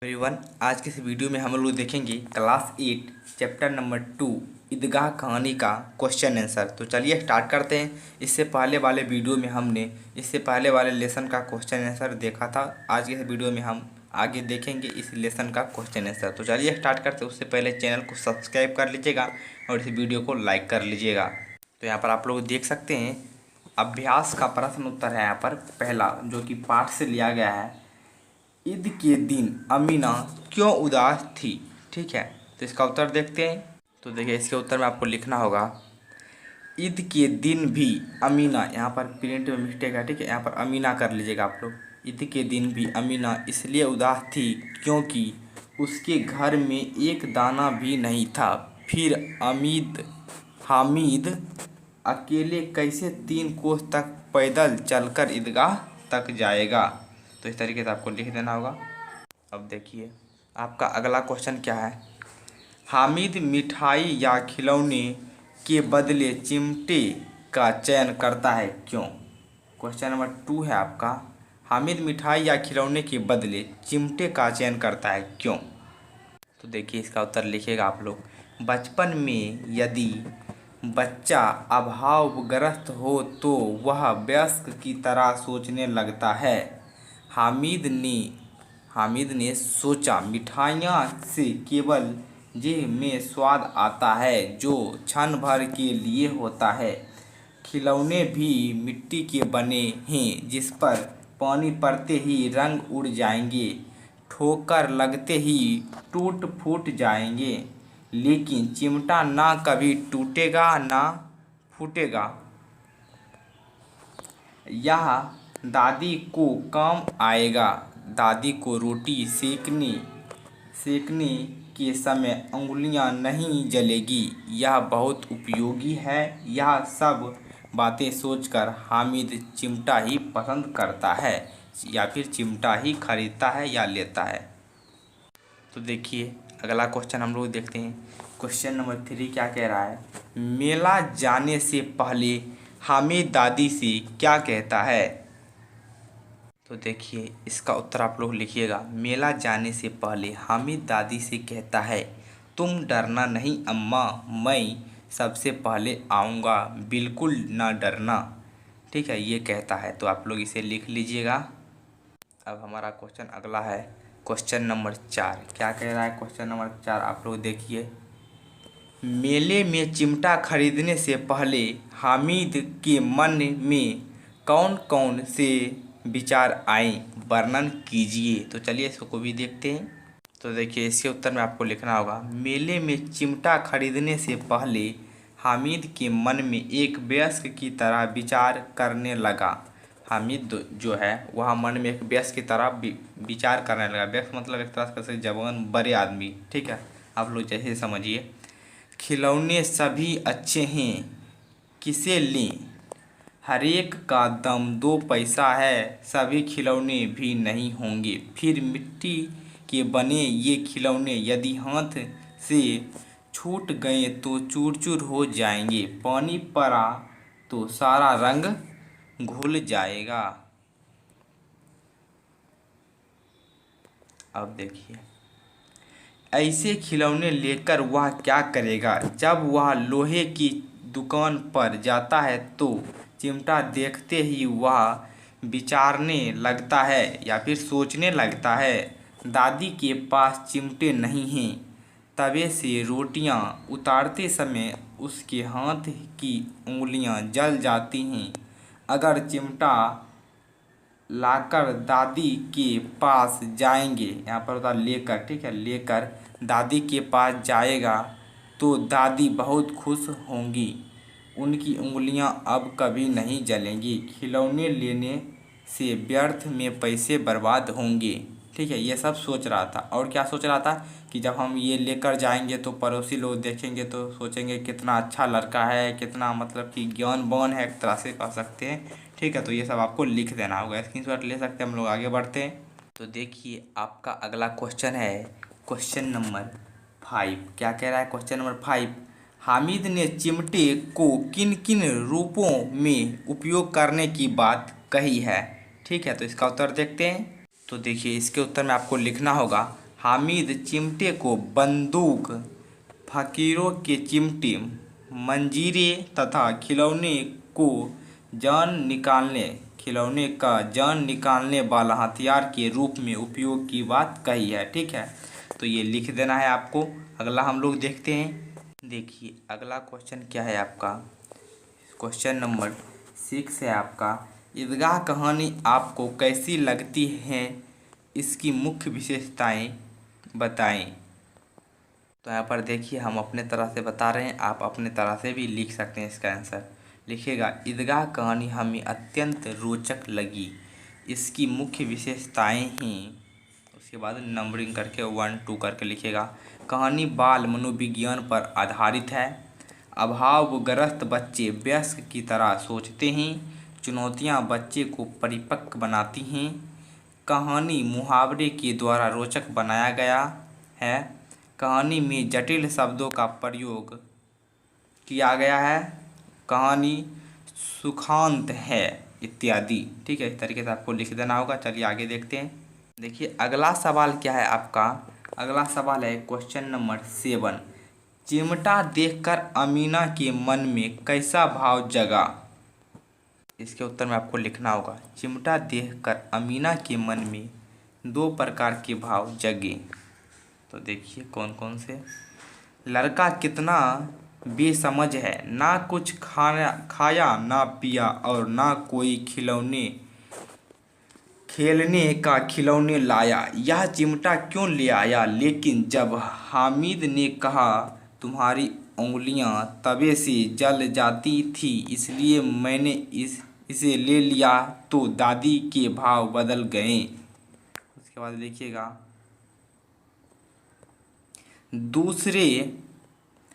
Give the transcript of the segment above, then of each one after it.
Everyone, आज के इस वीडियो में हम लोग देखेंगे क्लास 8 चैप्टर नंबर 2 ईदगाह कहानी का क्वेश्चन आंसर। तो चलिए स्टार्ट करते हैं। इससे पहले वाले वीडियो में हमने इससे पहले वाले लेसन का क्वेश्चन आंसर देखा था। आज के इस वीडियो में हम आगे देखेंगे इस लेसन का क्वेश्चन आंसर। तो चलिए स्टार्ट करते हैं। उससे पहले चैनल को सब्सक्राइब कर लीजिएगा और इस वीडियो को लाइक कर लीजिएगा। तो यहाँ पर आप लोग देख सकते हैं अभ्यास का प्रश्न उत्तर है। यहाँ पर पहला जो कि पाठ से लिया गया है, ईद के दिन अमीना क्यों उदास थी। ठीक है, तो इसका उत्तर देखते हैं। तो देखिए, इसके उत्तर में आपको लिखना होगा ईद के दिन भी अमीना, यहाँ पर प्रिंट में मिस्टेक है, ठीक है, यहाँ पर अमीना कर लीजिएगा आप लोग। ईद के दिन भी अमीना इसलिए उदास थी क्योंकि उसके घर में एक दाना भी नहीं था। फिर हामिद अकेले कैसे 3 कोस तक पैदल चलकर ईदगाह तक जाएगा। तो इस तरीके से आपको लिख देना होगा। अब देखिए आपका अगला क्वेश्चन क्या है। हामिद मिठाई या खिलौने के बदले चिमटे का चयन करता है क्यों। क्वेश्चन नंबर 2 है आपका, हामिद मिठाई या खिलौने के बदले चिमटे का चयन करता है क्यों। तो देखिए इसका उत्तर लिखिएगा आप लोग। बचपन में यदि बच्चा अभावग्रस्त हो तो वह वयस्क की तरह सोचने लगता है। हामिद ने सोचा मिठाइयाँ से केवल जीभ में स्वाद आता है जो क्षण भर के लिए होता है। खिलौने भी मिट्टी के बने हैं जिस पर पानी पड़ते ही रंग उड़ जाएंगे, ठोकर लगते ही टूट फूट जाएंगे, लेकिन चिमटा ना कभी टूटेगा ना फूटेगा। यह दादी को काम आएगा। दादी को रोटी सेकने के समय उंगलियां नहीं जलेगी। यह बहुत उपयोगी है। यह सब बातें सोचकर हामिद चिमटा ही पसंद करता है या फिर चिमटा ही खरीदता है या लेता है। तो देखिए अगला क्वेश्चन हम लोग देखते हैं। क्वेश्चन नंबर 3 क्या कह रहा है। मेला जाने से पहले हामिद दादी से क्या कहता है। तो देखिए इसका उत्तर आप लोग लिखिएगा। मेला जाने से पहले हामिद दादी से कहता है, तुम डरना नहीं अम्मा, मैं सबसे पहले आऊँगा, बिल्कुल ना डरना। ठीक है, ये कहता है। तो आप लोग इसे लिख लीजिएगा। अब हमारा क्वेश्चन अगला है, क्वेश्चन नंबर 4 क्या कह रहा है। क्वेश्चन नंबर 4 आप लोग देखिए। मेले में चिमटा खरीदने से पहले हामिद के मन में कौन कौन से विचार आए, वर्णन कीजिए। तो चलिए इसको भी देखते हैं। तो देखिए इसके उत्तर में आपको लिखना होगा। मेले में चिमटा खरीदने से पहले हामिद के मन में एक वयस्क की तरह विचार करने लगा। हामिद जो है वह मन में एक वयस्क की तरह विचार करने लगा। वयस्क मतलब एक तरह से जवान बड़े आदमी। ठीक है, आप लोग जैसे समझिए। खिलौने सभी अच्छे हैं, किसे लें, हर एक का दाम 2 पैसा है, सभी खिलौने भी नहीं होंगे। फिर मिट्टी के बने ये खिलौने यदि हाथ से छूट गए तो चूर चूर हो जाएंगे, पानी पड़ा तो सारा रंग घुल जाएगा। अब देखिए ऐसे खिलौने लेकर वह क्या करेगा। जब वह लोहे की दुकान पर जाता है तो चिमटा देखते ही वह विचारने लगता है या फिर सोचने लगता है, दादी के पास चिमटे नहीं हैं। तवे से रोटियां उतारते समय उसके हाथ की उंगलियां जल जाती हैं। अगर चिमटा लाकर दादी के पास जाएंगे, यहाँ पर होता लेकर, ठीक है, लेकर दादी के पास जाएगा तो दादी बहुत खुश होंगी, उनकी उंगलियां अब कभी नहीं जलेंगी। खिलौने लेने से व्यर्थ में पैसे बर्बाद होंगे। ठीक है, ये सब सोच रहा था। और क्या सोच रहा था कि जब हम ये लेकर जाएंगे तो पड़ोसी लोग देखेंगे तो सोचेंगे कितना अच्छा लड़का है, कितना मतलब कि ज्ञानवान है, एक तरह से कह सकते हैं। ठीक है, तो ये सब आपको लिख देना होगा, स्क्रीनशॉट ले सकते हैं। हम लोग आगे बढ़ते हैं। तो देखिए आपका अगला क्वेश्चन है क्वेश्चन नंबर 5 क्या कह रहा है। क्वेश्चन नंबर 5, हामिद ने चिमटे को किन किन रूपों में उपयोग करने की बात कही है। ठीक है, तो इसका उत्तर देखते हैं। तो देखिए इसके उत्तर में आपको लिखना होगा, हामिद चिमटे को बंदूक, फकीरों के चिमटे, मंजीरे तथा खिलौने का जान निकालने वाला हथियार के रूप में उपयोग की बात कही है। ठीक है, तो ये लिख देना है आपको। अगला हम लोग देखते हैं। देखिए अगला क्वेश्चन क्या है आपका, क्वेश्चन नंबर 6 है आपका, ईदगाह कहानी आपको कैसी लगती है, इसकी मुख्य विशेषताएं बताएं। तो यहाँ पर देखिए हम अपने तरह से बता रहे हैं, आप अपने तरह से भी लिख सकते हैं। इसका आंसर लिखिएगा, ईदगाह कहानी हमें अत्यंत रोचक लगी, इसकी मुख्य विशेषताएं हैं। उसके बाद नंबरिंग करके 1 2 करके लिखिएगा। कहानी बाल मनोविज्ञान पर आधारित है, अभावग्रस्त बच्चे वयस्क की तरह सोचते हैं, चुनौतियां बच्चे को परिपक्व बनाती हैं, कहानी मुहावरे के द्वारा रोचक बनाया गया है, कहानी में जटिल शब्दों का प्रयोग किया गया है, कहानी सुखांत है इत्यादि। ठीक है, इस तरीके से आपको लिख देना होगा। चलिए आगे देखते हैं। देखिए अगला सवाल क्या है आपका, अगला सवाल है क्वेश्चन नंबर 7, चिमटा देखकर अमीना के मन में कैसा भाव जगा। इसके उत्तर में आपको लिखना होगा, चिमटा देखकर अमीना के मन में 2 प्रकार के भाव जगे। तो देखिए कौन कौन से। लड़का कितना बेसमझ है, ना कुछ खाया ना पिया और ना कोई खेलने का खिलौने लाया, यह चिमटा क्यों ले आया। लेकिन जब हामिद ने कहा तुम्हारी उंगलियां तवे से जल जाती थी इसलिए मैंने इसे ले लिया, तो दादी के भाव बदल गए। उसके बाद देखिएगा,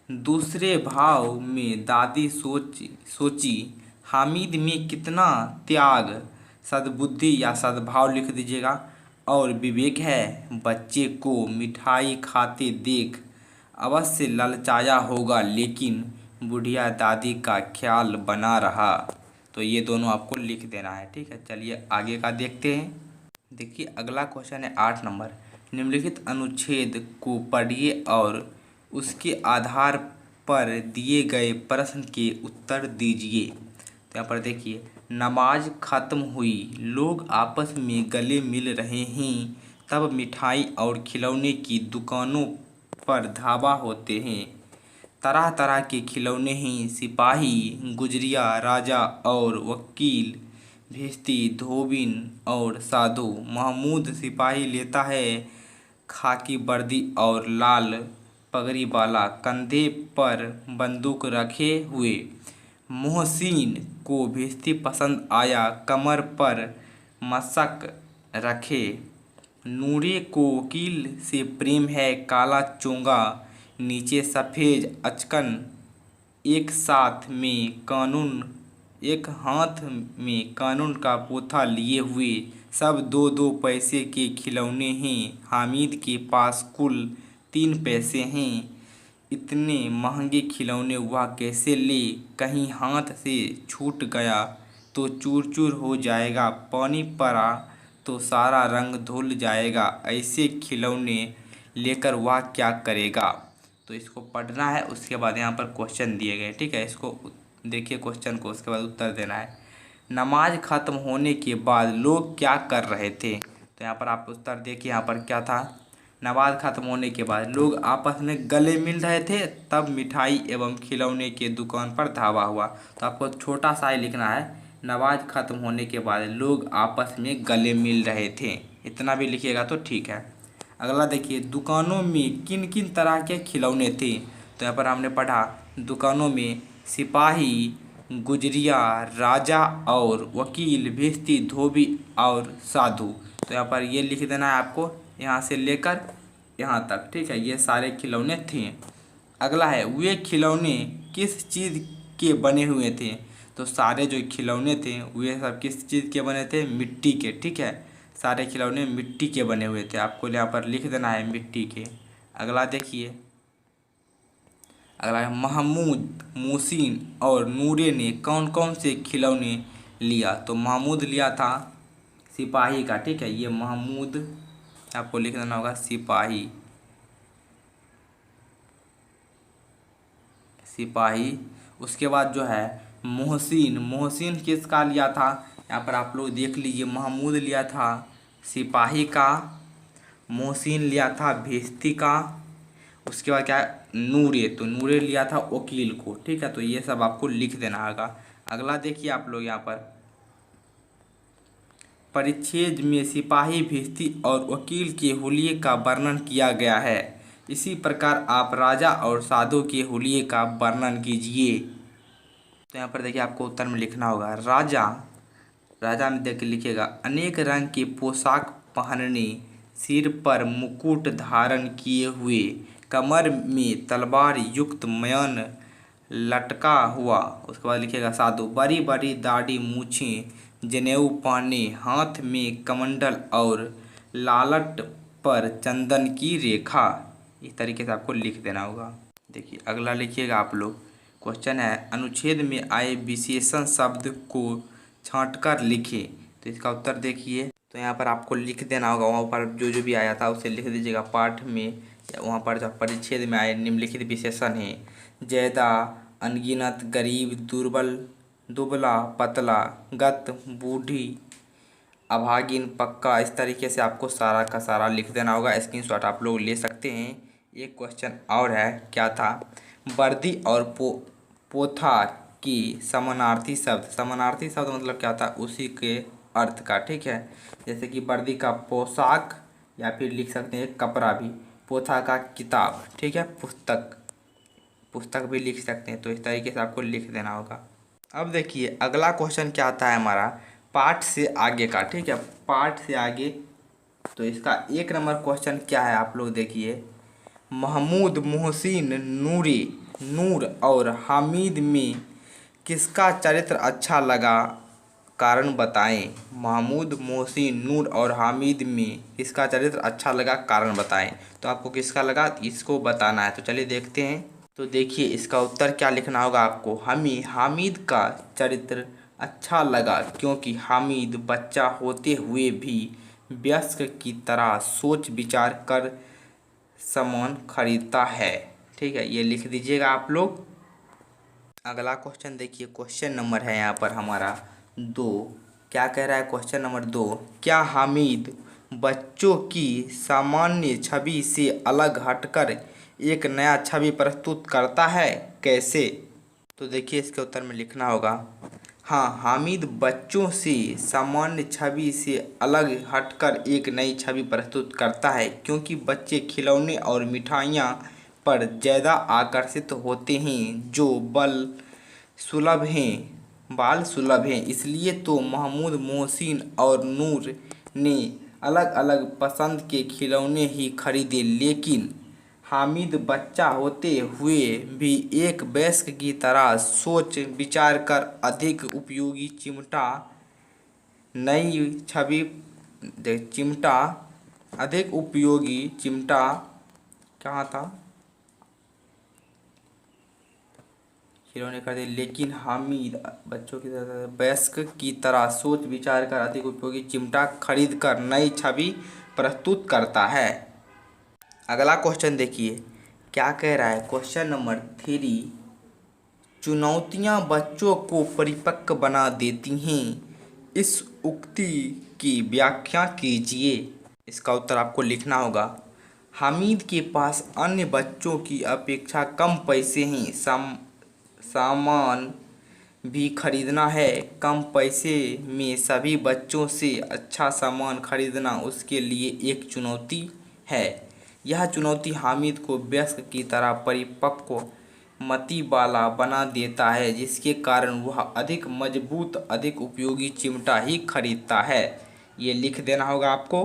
दूसरे भाव में दादी सोची हामिद में कितना त्याग, सद्बुद्धि या सद्भाव लिख दीजिएगा और विवेक है, बच्चे को मिठाई खाते देख अवश्य ललचाया होगा, लेकिन बुढ़िया दादी का ख्याल बना रहा। तो ये दोनों आपको लिख देना है। ठीक है, चलिए आगे का देखते हैं। देखिए अगला क्वेश्चन है 8 नंबर, निम्नलिखित अनुच्छेद को पढ़िए और उसके आधार पर दिए गए प्रश्न के उत्तर दीजिए। तो यहाँ पर देखिए, नमाज खत्म हुई, लोग आपस में गले मिल रहे हैं, तब मिठाई और खिलौने की दुकानों पर धावा होते हैं, तरह तरह के खिलौने हैं, सिपाही, गुजरिया, राजा और वकील, भिश्ती, धोबिन और साधु। महमूद सिपाही लेता है खाकी वर्दी और लाल पगड़ी वाला, कंधे पर बंदूक रखे हुए। मोहसिन को भिश्ती पसंद आया, कमर पर मशक रखे। नूरे को वकील से प्रेम है, काला चोंगा नीचे सफ़ेद अचकन, एक हाथ में कानून का पोथा लिए हुए, सब 2-2 पैसे के खिलौने हैं। हामिद के पास कुल 3 पैसे हैं, इतने महंगे खिलौने वह कैसे ले, कहीं हाथ से छूट गया तो चूर चूर हो जाएगा, पानी पड़ा तो सारा रंग धुल जाएगा, ऐसे खिलौने लेकर वह क्या करेगा। तो इसको पढ़ना है, उसके बाद यहाँ पर क्वेश्चन दिए गए। ठीक है, इसको देखिए क्वेश्चन को, उसके बाद उत्तर देना है। नमाज खत्म होने के बाद लोग क्या कर रहे थे। तो यहाँ पर आप उत्तर देखिए, यहाँ पर क्या था, नमाज खत्म होने के बाद लोग आपस में गले मिल रहे थे, तब मिठाई एवं खिलौने के दुकान पर धावा हुआ। तो आपको छोटा सा ही लिखना है, नमाज खत्म होने के बाद लोग आपस में गले मिल रहे थे, इतना भी लिखिएगा तो ठीक है। अगला देखिए, दुकानों में किन किन तरह के खिलौने थे। तो यहाँ पर हमने पढ़ा, दुकानों में सिपाही, गुजरिया, राजा और वकील, भिश्ती, धोबी और साधु। तो यहाँ पर ये लिख देना है आपको, यहाँ से लेकर यहाँ तक। ठीक है, ये सारे खिलौने थे। अगला है, वे खिलौने किस चीज़ के बने हुए थे। तो सारे जो खिलौने थे वे सब किस चीज़ के बने थे, मिट्टी के। ठीक है, सारे खिलौने मिट्टी के बने हुए थे, आपको यहाँ पर लिख देना है मिट्टी के। अगला देखिए, अगला है, महमूद, मोहसिन और नूरे ने कौन कौन से खिलौने लिया। तो महमूद लिया था सिपाही का। ठीक है, ये महमूद आपको लिख देना होगा सिपाही। सिपाही। उसके बाद जो है मोहसिन। मोहसिन किसका लिया था, यहाँ पर आप लोग देख लीजिए, महमूद लिया था सिपाही का, मोहसिन लिया था भिश्ती का। उसके बाद क्या है, नूरे, तो नूरे लिया था वकील को। ठीक है, तो ये सब आपको लिख देना होगा। अगला देखिए आप लोग यहाँ पर परिच्छेद में सिपाही, भिश्ती और वकील के हुलिये का वर्णन किया गया है। इसी प्रकार आप राजा और साधु के हुलिये का वर्णन कीजिए। तो यहाँ पर देखिए आपको उत्तर में लिखना होगा राजा। राजा में देखिए लिखिएगा अनेक रंग की पोशाक पहनने, सिर पर मुकुट धारण किए हुए, कमर में तलवार युक्त मयन लटका हुआ। उसके बाद लिखिएगा साधु बड़ी बड़ी दाढ़ी मूछें जनेऊ पहने, हाथ में कमंडल और लालट पर चंदन की रेखा। इस तरीके से आपको लिख देना होगा। देखिए अगला लिखिएगा आप लोग, क्वेश्चन है अनुच्छेद में आए विशेषण शब्द को छांटकर लिखें। तो इसका उत्तर देखिए, तो यहाँ पर आपको लिख देना होगा, वहाँ पर जो जो भी आया था उसे लिख दीजिएगा पाठ में। वहाँ पर जब परिच्छेद में आए निम्नलिखित विशेषण हैं ज्यादा, अनगिनत, गरीब, दुर्बल, दुबला, पतला, गत, बूढ़ी, अभागिन, पक्का। इस तरीके से आपको सारा का सारा लिख देना होगा। स्क्रीनशॉट आप लोग ले सकते हैं। एक क्वेश्चन और है, क्या था, वर्दी और पोथा की समानार्थी शब्द। समानार्थी शब्द मतलब क्या था, उसी के अर्थ का। ठीक है, जैसे कि वर्दी का पोशाक, या फिर लिख सकते हैं कपड़ा भी, पोथा का किताब। ठीक है, पुस्तक, पुस्तक भी लिख सकते हैं। तो इस तरीके से आपको लिख देना होगा। अब देखिए अगला क्वेश्चन क्या आता है हमारा पाठ से आगे का। ठीक है, पाठ से आगे। तो इसका 1 नंबर क्वेश्चन क्या है, आप लोग देखिए, महमूद, मोहसिन, नूरी, नूर और हामिद में किसका चरित्र अच्छा लगा, कारण बताएं। महमूद, मोहसिन, नूर और हामिद में किसका चरित्र अच्छा लगा, कारण बताएं। तो आपको किसका लगा इसको बताना है। तो चलिए देखते हैं। तो देखिए इसका उत्तर क्या लिखना होगा आपको, हमें हामिद का चरित्र अच्छा लगा क्योंकि हामिद बच्चा होते हुए भी वयस्क की तरह सोच विचार कर सामान खरीदता है। ठीक है, ये लिख दीजिएगा आप लोग। अगला क्वेश्चन देखिए, क्वेश्चन नंबर है यहाँ पर हमारा 2। क्या कह रहा है क्वेश्चन नंबर 2, क्या हामिद बच्चों की सामान्य छवि से अलग हटकर एक नया छवि प्रस्तुत करता है, कैसे। तो देखिए इसके उत्तर में लिखना होगा, हाँ, हामिद बच्चों से सामान्य छवि से अलग हटकर एक नई छवि प्रस्तुत करता है क्योंकि बच्चे खिलौने और मिठाइयाँ पर ज़्यादा आकर्षित होते हैं जो बाल सुलभ हैं। इसलिए तो महमूद, मोहसिन और नूर ने अलग अलग पसंद के खिलौने ही खरीदे, लेकिन हामिद बच्चा होते हुए भी एक वयस्क की तरह सोच विचार कर अधिक उपयोगी चिमटा कहाँ था, खिलौने खरीदे, लेकिन हामिद बच्चों की तरह वयस्क की तरह सोच विचार कर अधिक उपयोगी चिमटा खरीद कर नई छवि प्रस्तुत करता है। अगला क्वेश्चन देखिए क्या कह रहा है, क्वेश्चन नंबर 3, चुनौतियां बच्चों को परिपक्व बना देती हैं, इस उक्ति की व्याख्या कीजिए। इसका उत्तर आपको लिखना होगा, हामिद के पास अन्य बच्चों की अपेक्षा कम पैसे हैं, सामान भी खरीदना है, कम पैसे में सभी बच्चों से अच्छा सामान खरीदना उसके लिए एक चुनौती है। यह चुनौती हामिद को वयस्क की तरह परिपक्व मति वाला बना देता है, जिसके कारण वह अधिक मजबूत, अधिक उपयोगी चिमटा ही खरीदता है। ये लिख देना होगा आपको।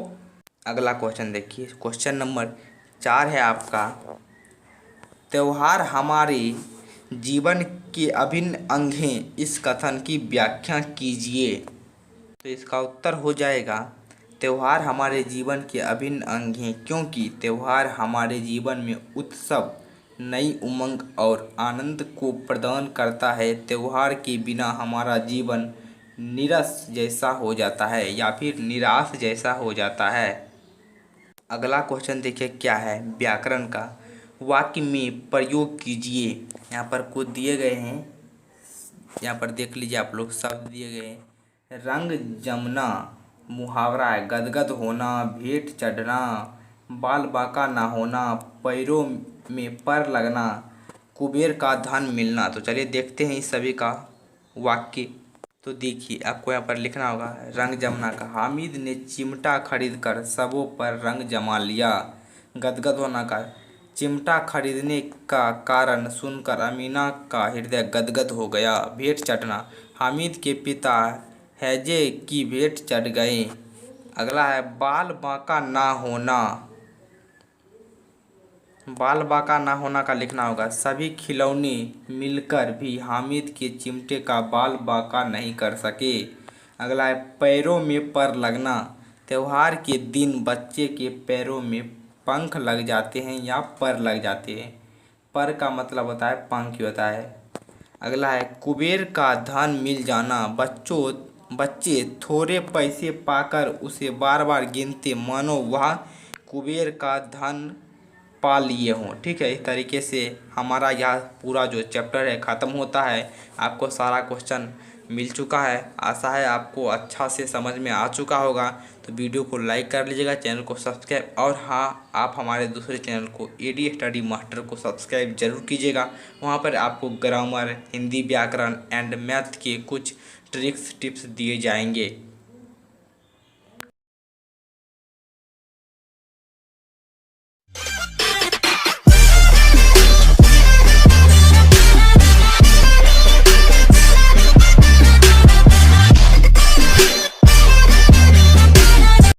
अगला क्वेश्चन देखिए, क्वेश्चन नंबर 4 है आपका, त्योहार हमारे जीवन के अभिन्न अंग हैं, इस कथन की व्याख्या कीजिए। तो इसका उत्तर हो जाएगा, त्योहार हमारे जीवन के अभिन्न अंग हैं क्योंकि त्योहार हमारे जीवन में उत्सव, नई उमंग और आनंद को प्रदान करता है। त्योहार के बिना हमारा जीवन नीरस जैसा हो जाता है या फिर निराश जैसा हो जाता है। अगला क्वेश्चन देखिए क्या है व्याकरण का। वाक्य में प्रयोग कीजिए। यहाँ पर कुछ दिए गए हैं, यहाँ पर देख लीजिए आप लोग, शब्द दिए गए हैं। रंग जमना मुहावरा है, गदगद होना, भेंट चढ़ना, बाल बांका ना होना, पैरों में पर लगना, कुबेर का धन मिलना। तो चलिए देखते हैं इस सभी का वाक्य। तो देखिए आपको यहाँ पर लिखना होगा रंग जमना का, हामिद ने चिमटा खरीद कर सबों पर रंग जमा लिया। गदगद होना का, चिमटा खरीदने का कारण सुनकर अमीना का हृदय गदगद हो गया। भेंट चढ़ना, हामिद के पिता हैजे की भेंट चढ़ गए। अगला है बाल बांका ना होना। बाल बांका ना होना का लिखना होगा, सभी खिलौने मिलकर भी हामिद के चिमटे का बाल बांका नहीं कर सके। अगला है पैरों में पर लगना, त्योहार के दिन बच्चे के पैरों में पंख लग जाते हैं या पर लग जाते हैं। पर का मतलब होता है पंख ही होता है। अगला है कुबेर का धन मिल जाना, बच्चे थोड़े पैसे पाकर उसे बार बार गिनते मानो वह कुबेर का धन पा लिए हों। ठीक है, इस तरीके से हमारा यह पूरा जो चैप्टर है ख़त्म होता है। आपको सारा क्वेश्चन मिल चुका है। आशा है आपको अच्छा से समझ में आ चुका होगा। तो वीडियो को लाइक कर लीजिएगा, चैनल को सब्सक्राइब, और हाँ, आप हमारे दूसरे चैनल को एडी स्टडी मास्टर को सब्सक्राइब जरूर कीजिएगा। वहाँ पर आपको ग्रामर, हिंदी व्याकरण एंड मैथ के कुछ ट्रिक्स टिप्स दिए जाएंगे।